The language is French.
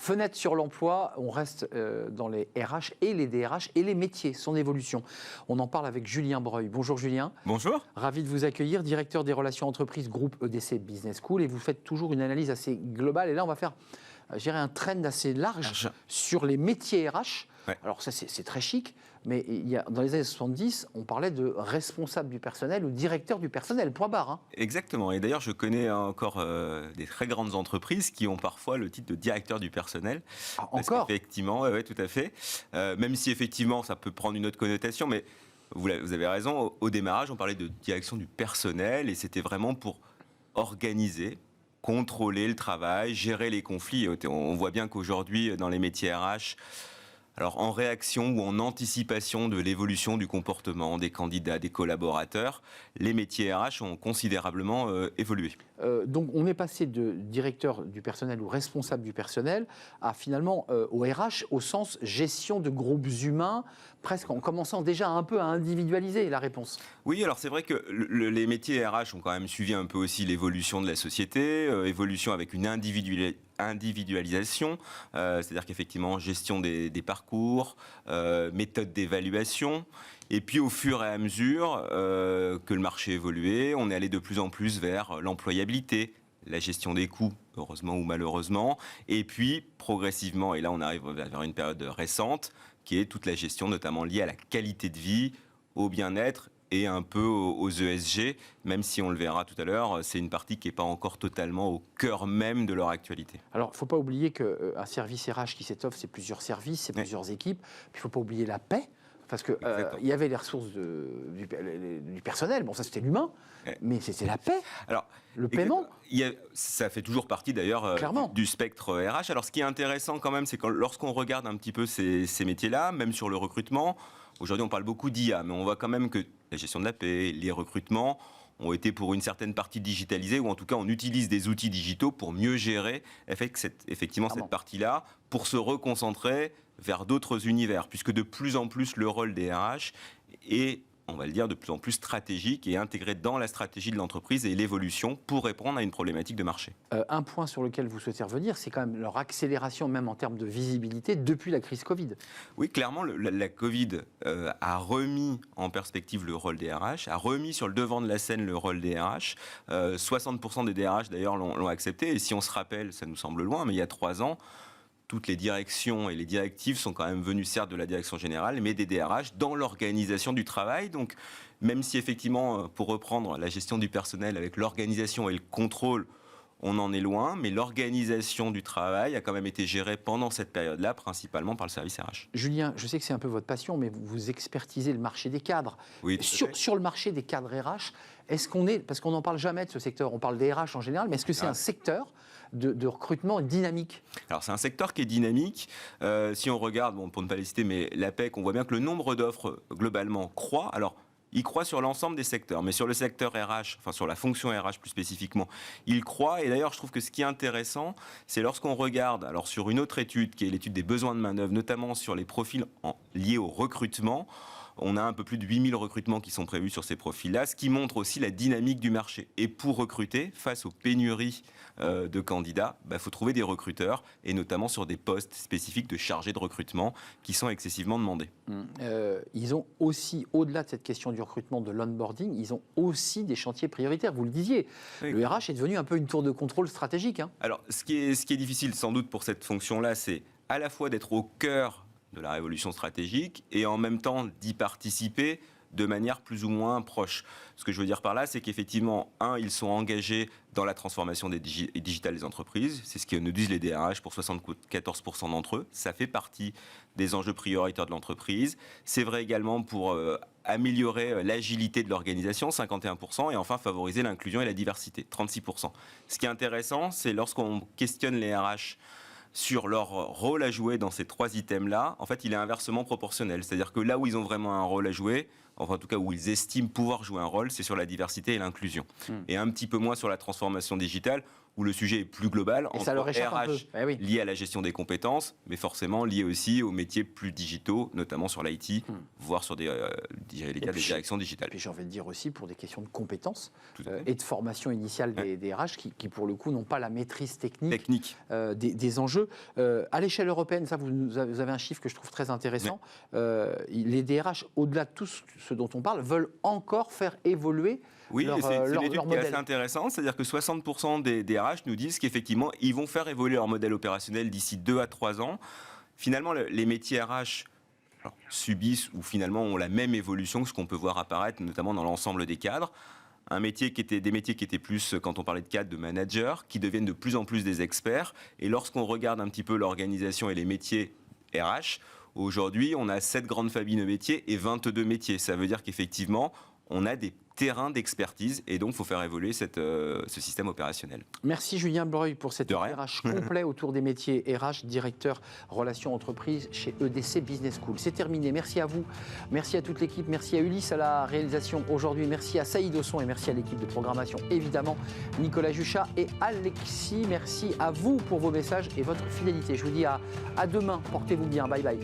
Fenêtre sur l'emploi, on reste dans les RH et les DRH et les métiers, son évolution. On en parle avec Julien Breuil. Bonjour Julien. Bonjour. Ravi de vous accueillir, directeur des relations entreprises groupe EDC Business School, et vous faites toujours une analyse assez globale. Et là, on va faire, un trend assez large sur les métiers RH. Ouais. Alors ça, c'est très chic, mais dans les années 70, on parlait de responsable du personnel ou directeur du personnel, point barre. Hein. Exactement, et d'ailleurs je connais encore des très grandes entreprises qui ont parfois le titre de directeur du personnel. Encore ? Effectivement, oui, tout à fait. Même si effectivement ça peut prendre une autre connotation, mais vous avez raison, au démarrage on parlait de direction du personnel, et c'était vraiment pour organiser, contrôler le travail, gérer les conflits. On voit bien qu'aujourd'hui, dans les métiers RH, alors en réaction ou en anticipation de l'évolution du comportement des candidats, des collaborateurs, les métiers RH ont considérablement évolué. Donc on est passé de directeur du personnel ou responsable du personnel à finalement au RH au sens gestion de groupes humains, presque en commençant déjà un peu à individualiser la réponse. Oui, alors c'est vrai que les métiers RH ont quand même suivi un peu aussi l'évolution de la société, évolution avec une individualisation, c'est-à-dire qu'effectivement gestion des parcours, méthode d'évaluation, et puis au fur et à mesure que le marché évoluait, on est allé de plus en plus vers l'employabilité, la gestion des coûts, heureusement ou malheureusement, et puis progressivement, et là on arrive vers une période récente, qui est toute la gestion notamment liée à la qualité de vie, au bien-être, et un peu aux ESG, même si on le verra tout à l'heure, c'est une partie qui n'est pas encore totalement au cœur même de leur actualité. Alors, il ne faut pas oublier qu'un service RH qui s'étoffe, c'est plusieurs services, c'est plusieurs équipes. Puis, il ne faut pas oublier la paix, parce qu'il y avait les ressources du personnel, bon ça c'était l'humain, mais c'était la paix, alors, le paiement. Ça fait toujours partie d'ailleurs du spectre RH. Alors ce qui est intéressant quand même, c'est que lorsqu'on regarde un petit peu ces métiers-là, même sur le recrutement, aujourd'hui on parle beaucoup d'IA, mais on voit quand même que la gestion de la paix, les recrutements ont été pour une certaine partie digitalisés, ou en tout cas on utilise des outils digitaux pour mieux gérer effectivement cette partie-là, pour se reconcentrer vers d'autres univers, puisque de plus en plus le rôle des RH est, on va le dire, de plus en plus stratégique et intégré dans la stratégie de l'entreprise et l'évolution pour répondre à une problématique de marché. Un point sur lequel vous souhaitez revenir, c'est quand même leur accélération, même en termes de visibilité, depuis la crise Covid. Oui, clairement, la Covid a remis en perspective le rôle des RH, a remis sur le devant de la scène le rôle des RH. 60% des DRH, d'ailleurs, l'ont accepté. Et si on se rappelle, ça nous semble loin, mais il y a 3 ans, toutes les directions et les directives sont quand même venues, certes, de la direction générale, mais des DRH dans l'organisation du travail. Donc, même si effectivement, pour reprendre la gestion du personnel avec l'organisation et le contrôle, on en est loin, mais l'organisation du travail a quand même été gérée pendant cette période-là, principalement par le service RH. Julien, je sais que c'est un peu votre passion, mais vous expertisez le marché des cadres. Oui, sur le marché des cadres RH, est-ce qu'on est, parce qu'on n'en parle jamais de ce secteur, on parle des RH en général, mais est-ce que c'est un secteur de recrutement dynamique? Alors c'est un secteur qui est dynamique. Si on regarde, pour ne pas les citer, mais l'APEC, on voit bien que le nombre d'offres globalement croît. Alors, il croît sur l'ensemble des secteurs, mais sur le secteur RH, enfin sur la fonction RH plus spécifiquement, il croît. Et d'ailleurs, je trouve que ce qui est intéressant, c'est lorsqu'on regarde, alors sur une autre étude, qui est l'étude des besoins de main-d'œuvre, notamment sur les profils liés au recrutement, on a un peu plus de 8000 recrutements qui sont prévus sur ces profils-là, ce qui montre aussi la dynamique du marché. Et pour recruter, face aux pénuries de candidats, faut trouver des recruteurs, et notamment sur des postes spécifiques de chargés de recrutement qui sont excessivement demandés. Ils ont aussi, au-delà de cette question du recrutement, de l'onboarding, ils ont aussi des chantiers prioritaires, vous le disiez. Oui. Le RH est devenu un peu une tour de contrôle stratégique. Hein. Alors, ce qui est difficile sans doute pour cette fonction-là, c'est à la fois d'être au cœur de la révolution stratégique et en même temps d'y participer de manière plus ou moins proche. Ce que je veux dire par là, c'est qu'effectivement, ils sont engagés dans la transformation digitale des entreprises. C'est ce que nous disent les DRH pour 74% d'entre eux. Ça fait partie des enjeux prioritaires de l'entreprise. C'est vrai également pour améliorer l'agilité de l'organisation, 51%, et enfin favoriser l'inclusion et la diversité, 36%. Ce qui est intéressant, c'est lorsqu'on questionne les RH sur leur rôle à jouer dans ces 3 items-là, en fait, il est inversement proportionnel. C'est-à-dire que là où ils ont vraiment un rôle à jouer, enfin en tout cas où ils estiment pouvoir jouer un rôle, c'est sur la diversité et l'inclusion. Et un petit peu moins sur la transformation digitale, où le sujet est plus global, et entre ça leur échappe un peu. RH lié à la gestion des compétences, mais forcément lié aussi aux métiers plus digitaux, notamment sur l'IT, voire sur les cas des directions digitales. Et puis j'ai envie de dire aussi pour des questions de compétences et de formation initiale des RH qui pour le coup n'ont pas la maîtrise technique. Des enjeux. À l'échelle européenne, ça vous avez un chiffre que je trouve très intéressant. Les DRH, au-delà de tout ce dont on parle, veulent encore faire évoluer leur c'est une étude qui est modèle. assez intéressante, c'est-à-dire que 60% des DRH nous disent qu'effectivement, ils vont faire évoluer leur modèle opérationnel d'ici 2 à 3 ans. Finalement, les métiers RH subissent ou finalement ont la même évolution que ce qu'on peut voir apparaître, notamment dans l'ensemble des cadres. Des métiers qui étaient plus, quand on parlait de cadres, de managers, qui deviennent de plus en plus des experts. Et lorsqu'on regarde un petit peu l'organisation et les métiers RH, aujourd'hui, on a 7 grandes familles de métiers et 22 métiers. Ça veut dire qu'effectivement, on a des terrain d'expertise et donc il faut faire évoluer ce système opérationnel. Merci Julien Breuil pour cet RH complet autour des métiers RH, directeur relations entreprises chez EDC Business School. C'est terminé, merci à vous, merci à toute l'équipe, merci à Ulysse à la réalisation aujourd'hui, merci à Saïd Osson et merci à l'équipe de programmation, évidemment Nicolas Juchat et Alexis, merci à vous pour vos messages et votre fidélité. Je vous dis à demain, portez-vous bien, bye bye.